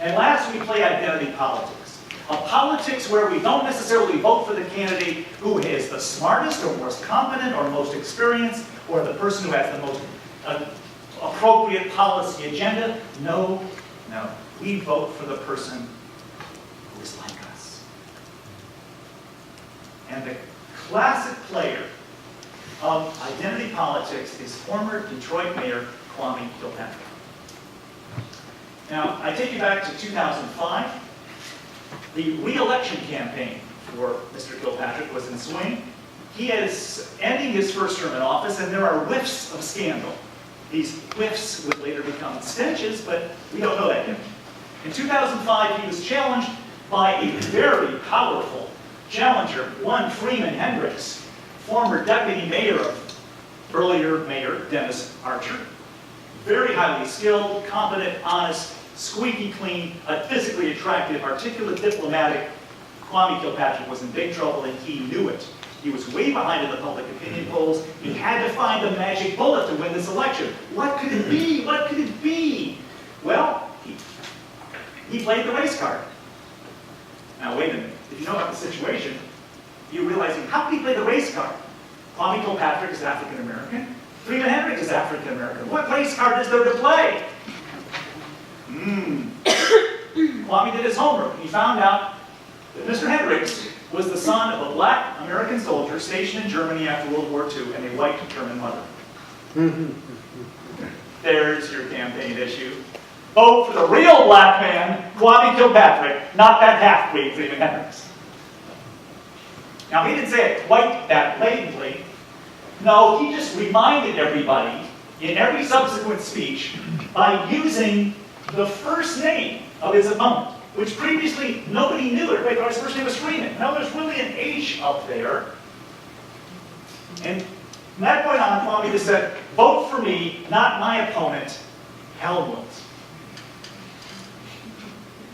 And last, we play identity politics. A politics where we don't necessarily vote for the candidate who is the smartest or most competent or most experienced or the person who has the most appropriate policy agenda. No, no. We vote for the person who is like us. And the classic player of identity politics is former Detroit Mayor Kwame Kilpatrick. Now, I take you back to 2005. The re-election campaign for Mr. Kilpatrick was in swing. He is ending his first term in office, and there are whiffs of scandal. These whiffs would later become stenches, but we don't know that yet. In 2005, he was challenged by a very powerful challenger, one Freeman Hendricks, former deputy mayor of earlier Mayor Dennis Archer. Very highly skilled, competent, honest, squeaky clean, physically attractive, articulate, diplomatic. Kwame Kilpatrick was in big trouble, and he knew it. He was way behind in the public opinion polls. He had to find the magic bullet to win this election. What could it be? What could it be? Well, he played the race card. Now, wait a minute. If you know about the situation, you're realizing, how can he play the race card? Kwame Kilpatrick is African American. Freeman Hendricks is African American. What race card is there to play? Kwame did his homework. He found out that Mr. Hendricks was the son of a black American soldier stationed in Germany after World War II and a white German mother. There's your campaign issue. Vote for the real black man, Kwame Kilpatrick, not that half-breed Freeman Hendricks. Now, he didn't say it quite that blatantly. No, he just reminded everybody in every subsequent speech by using the first name of his opponent, which previously nobody knew. Everybody thought his first name was Freeman. Now there's really an H up there. And from that point on, Kwame just said, vote for me, not my opponent, Helmut.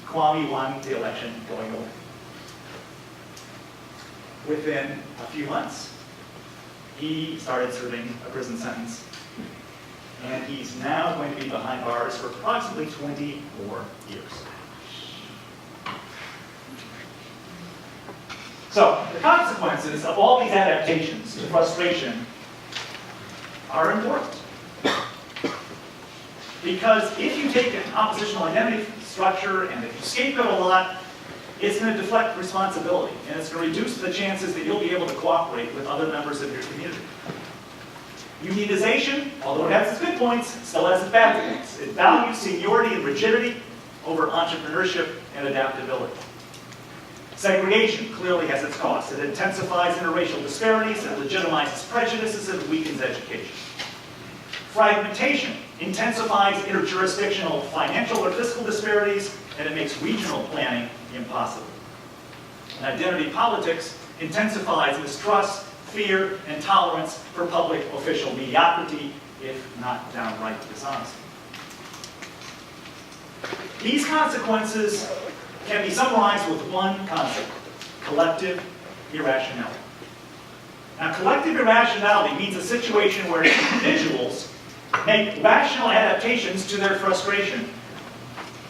Kwame won the election going away. Within a few months, he started serving a prison sentence. And he's now going to be behind bars for approximately 20 more years. So, the consequences of all these adaptations to frustration are important. Because if you take an oppositional identity structure and if you scapegoat a lot, it's going to deflect responsibility, and it's going to reduce the chances that you'll be able to cooperate with other members of your community. Unionization, although it has its good points, still has its bad points. It values seniority and rigidity over entrepreneurship and adaptability. Segregation clearly has its costs. It intensifies interracial disparities, it legitimizes prejudices, and weakens education. Fragmentation intensifies interjurisdictional financial or fiscal disparities, and it makes regional planning impossible. And identity politics intensifies mistrust, fear, and tolerance for public official mediocrity, if not downright dishonesty. These consequences can be summarized with one concept: collective irrationality. Now, collective irrationality means a situation where individuals make rational adaptations to their frustration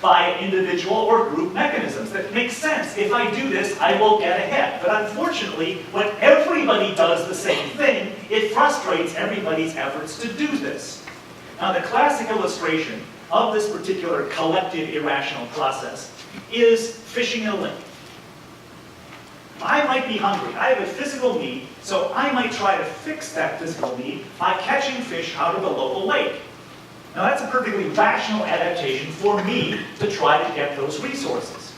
by individual or group mechanisms that make sense. If I do this, I will get ahead. But unfortunately, when everybody does the same thing, it frustrates everybody's efforts to do this. Now, the classic illustration of this particular collective irrational process is fishing in a lake. I might be hungry. I have a physical need, so I might try to fix that physical need by catching fish out of the local lake. Now, that's a perfectly rational adaptation for me to try to get those resources.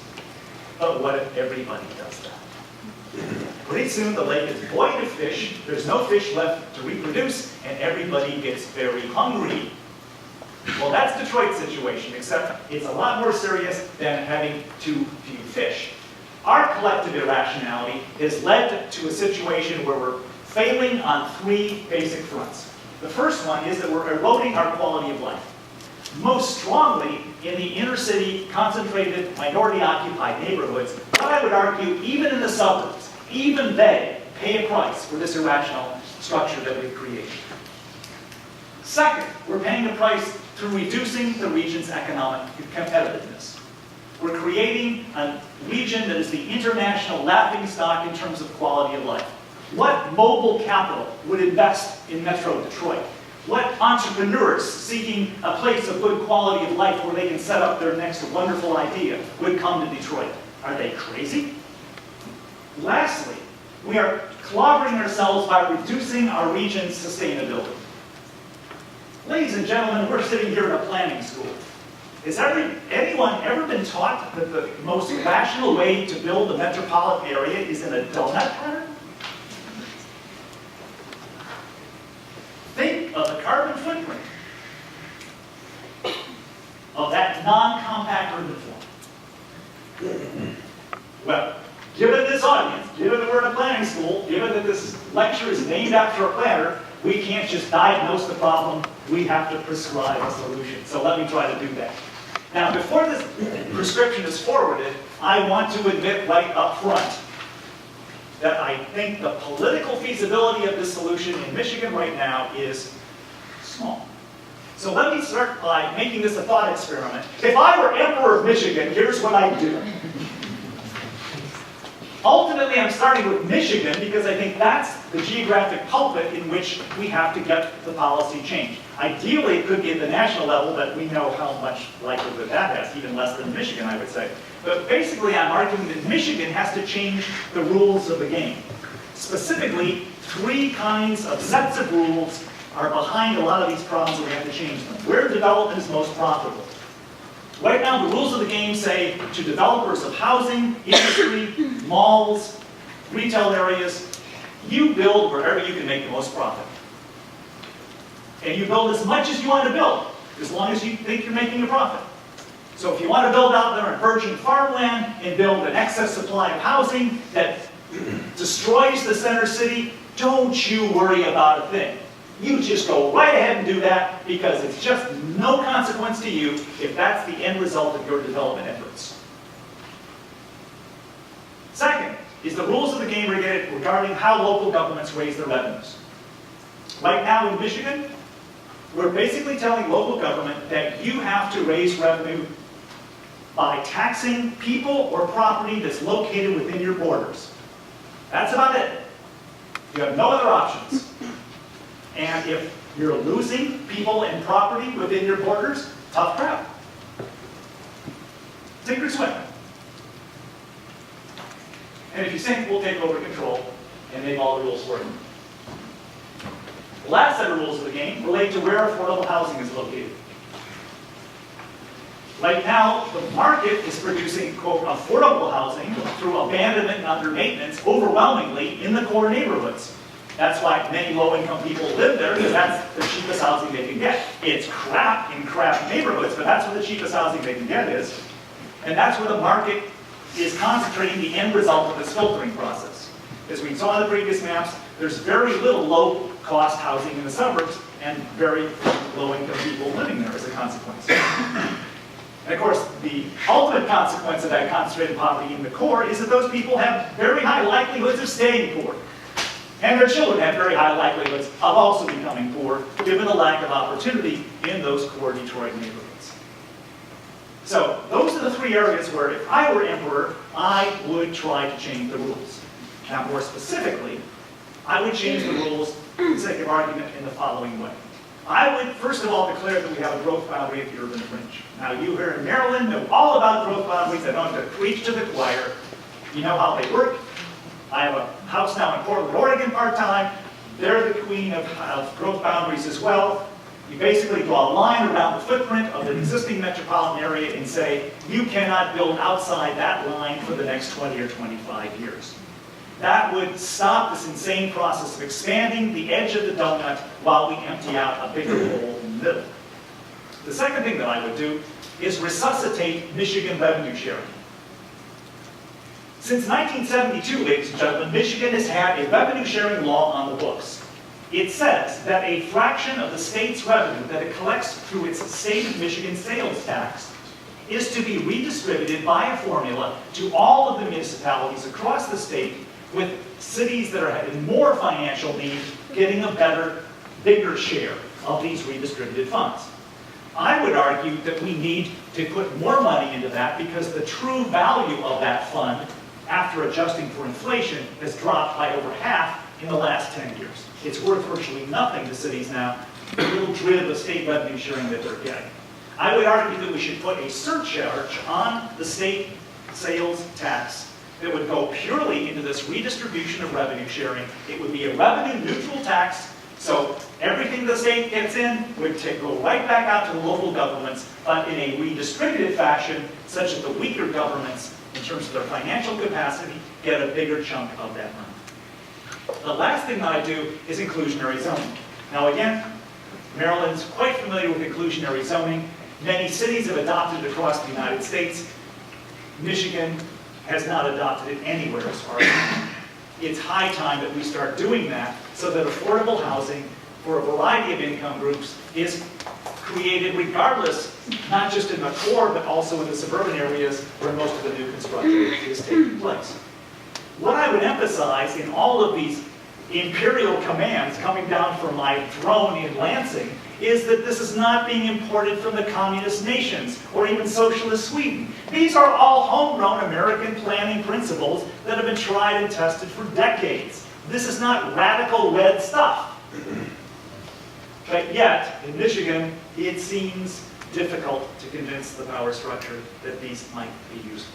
But what if everybody does that? Pretty pretty soon the lake is void of fish, there's no fish left to reproduce, and everybody gets very hungry. Well, that's Detroit's situation, except it's a lot more serious than having too few fish. Our collective irrationality has led to a situation where we're failing on three basic fronts. The first one is that we're eroding our quality of life. Most strongly in the inner city, concentrated, minority-occupied neighborhoods, but I would argue even in the suburbs, even they pay a price for this irrational structure that we've created. Second, we're paying a price through reducing the region's economic competitiveness. We're creating a region that is the international laughingstock in terms of quality of life. What mobile capital would invest in Metro Detroit? What entrepreneurs seeking a place of good quality of life where they can set up their next wonderful idea would come to Detroit? Are they crazy? Lastly, we are clobbering ourselves by reducing our region's sustainability. Ladies and gentlemen, we're sitting here in a planning school. Has anyone ever been taught that the most rational way to build a metropolitan area is in a donut pattern? Think of the carbon footprint of that non-compact urban form. Well, given this audience, given that we're in a planning school, given that this lecture is named after a planner, we can't just diagnose the problem, we have to prescribe a solution. So let me try to do that. Now, before this prescription is forwarded, I want to admit right up front that I think the political feasibility of this solution in Michigan right now is small. So let me start by making this a thought experiment. If I were Emperor of Michigan, here's what I'd do. Ultimately, I'm starting with Michigan because I think that's the geographic pulpit in which we have to get the policy changed. Ideally, it could be at the national level, but we know how much likelihood that has, even less than Michigan, I would say. But basically, I'm arguing that Michigan has to change the rules of the game. Specifically, three kinds of sets of rules are behind a lot of these problems, and we have to change them. Where development is most profitable. Right now, the rules of the game say to developers of housing, industry, malls, retail areas, you build wherever you can make the most profit. And you build as much as you want to build, as long as you think you're making a profit. So if you want to build out there in virgin farmland and build an excess supply of housing that destroys the center city, don't you worry about a thing. You just go right ahead and do that because it's just no consequence to you if that's the end result of your development efforts. Second is the rules of the game regarding how local governments raise their revenues. Right now in Michigan, we're basically telling local government that you have to raise revenue by taxing people or property that's located within your borders. That's about it. You have no other options. And if you're losing people and property within your borders, tough crap. Sink or swim. And if you sink, we'll take over control and make all the rules work. The last set of rules of the game relate to where affordable housing is located. Right now, the market is producing, quote, affordable housing through abandonment and under maintenance overwhelmingly in the core neighborhoods. That's why many low-income people live there, because that's the cheapest housing they can get. It's crap in crap neighborhoods, but that's where the cheapest housing they can get is. And that's where the market is concentrating the end result of this filtering process. As we saw in the previous maps, there's very little low-cost housing in the suburbs and very low-income people living there as a consequence. And of course, the ultimate consequence of that concentrated poverty in the core is that those people have very high likelihoods of staying poor. And their children have very high likelihoods of also becoming poor, given the lack of opportunity in those core Detroit neighborhoods. So those are the three areas where, if I were emperor, I would try to change the rules. Now, more specifically, I would change the rules, for the sake of argument, in the following way. I would, first of all, declare that we have a growth boundary at the urban fringe. Now, you here in Maryland know all about growth boundaries. I don't have to preach to the choir. You know how they work. I have a house now in Portland, Oregon part-time. They're the queen of growth boundaries as well. You basically draw a line around the footprint of the existing metropolitan area and say, you cannot build outside that line for the next 20 or 25 years. That would stop this insane process of expanding the edge of the donut while we empty out a bigger hole in the middle. The second thing that I would do is resuscitate Michigan revenue sharing. Since 1972, ladies and gentlemen, Michigan has had a revenue sharing law on the books. It says that a fraction of the state's revenue that it collects through its state of Michigan sales tax is to be redistributed by a formula to all of the municipalities across the state, with cities that are in more financial need getting a better, bigger share of these redistributed funds. I would argue that we need to put more money into that because the true value of that fund, after adjusting for inflation, has dropped by over half in the last 10 years. It's worth virtually nothing to cities now, the little drib of state revenue sharing that they're getting. I would argue that we should put a surcharge on the state sales tax that would go purely into this redistribution of revenue sharing. It would be a revenue neutral tax, so everything the state gets in would go right back out to the local governments, but in a redistributed fashion, such that the weaker governments, in terms of their financial capacity, get a bigger chunk of that money. The last thing that I do is inclusionary zoning. Now again, Maryland's quite familiar with inclusionary zoning. Many cities have adopted it across the United States. Michigan has not adopted it anywhere as far as I know. It's high time that we start doing that so that affordable housing for a variety of income groups is created regardless, not just in the core, but also in the suburban areas where most of the new construction is taking place. What I would emphasize in all of these imperial commands coming down from my throne in Lansing is that this is not being imported from the communist nations or even socialist Sweden. These are all homegrown American planning principles that have been tried and tested for decades. This is not radical red stuff. But yet, in Michigan, it seems difficult to convince the power structure that these might be useful.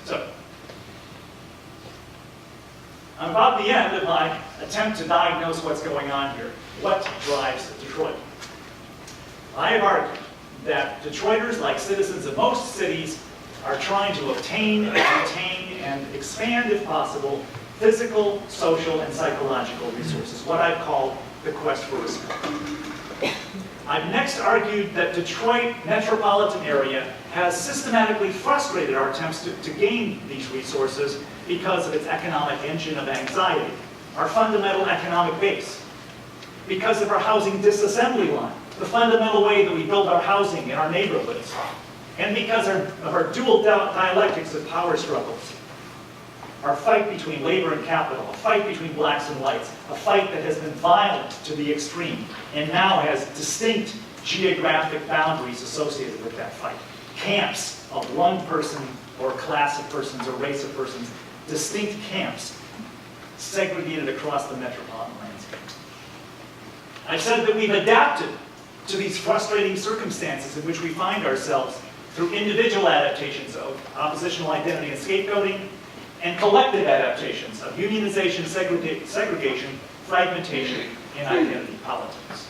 So, I'm about the end of my attempt to diagnose what's going on here. What drives Detroit? I have argued that Detroiters, like citizens of most cities, are trying to obtain, retain, and expand, if possible, physical, social, and psychological resources, what I've called the quest for respect. I've next argued that Detroit metropolitan area has systematically frustrated our attempts to gain these resources because of its economic engine of anxiety, our fundamental economic base, because of our housing disassembly line, the fundamental way that we build our housing in our neighborhoods, and because of our dual dialectics of power struggles. Our fight between labor and capital, a fight between blacks and whites, a fight that has been violent to the extreme, and now has distinct geographic boundaries associated with that fight. Camps of one person or class of persons or race of persons, distinct camps segregated across the metropolitan landscape. I've said that we've adapted to these frustrating circumstances in which we find ourselves through individual adaptations of oppositional identity and scapegoating, and collective adaptations of unionization, segregation, fragmentation, and identity politics.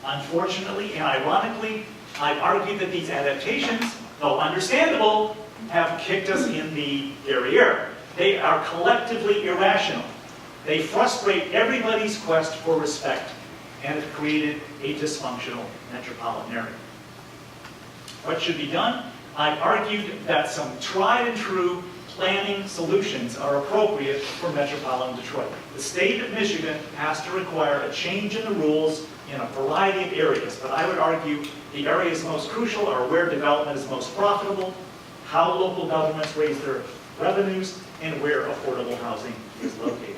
Unfortunately and ironically, I've argued that these adaptations, though understandable, have kicked us in the derriere. They are collectively irrational. They frustrate everybody's quest for respect and have created a dysfunctional metropolitan area. What should be done? I've argued that some tried and true planning solutions are appropriate for metropolitan Detroit. The state of Michigan has to require a change in the rules in a variety of areas, but I would argue the areas most crucial are where development is most profitable, how local governments raise their revenues, and where affordable housing is located.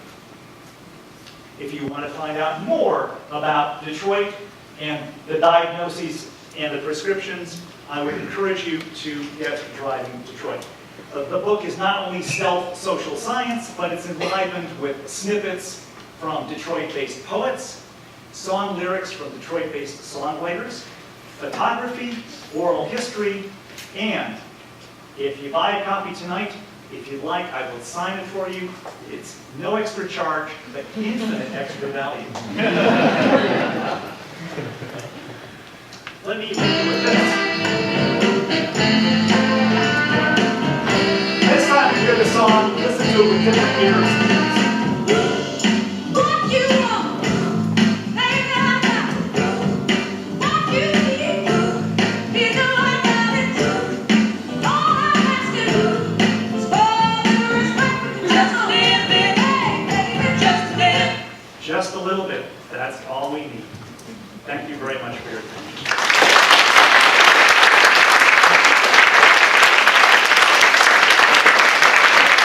If you want to find out more about Detroit and the diagnoses and the prescriptions, I would encourage you to get Driving Detroit. The book is not only stealth social science, but it's enlivened with snippets from Detroit-based poets, song lyrics from Detroit-based songwriters, photography, oral history, and if you buy a copy tonight, if you'd like, I will sign it for you. It's no extra charge, but infinite extra value. Let me leave you with this. Next time you hear the song, listen do it with different ears. What you want, baby, I got it. What you need, you know I got it. All I have to do is follow the respect just a little bit, hey, baby, just a little. Just a little bit. That's all we need. Thank you very much for your attention.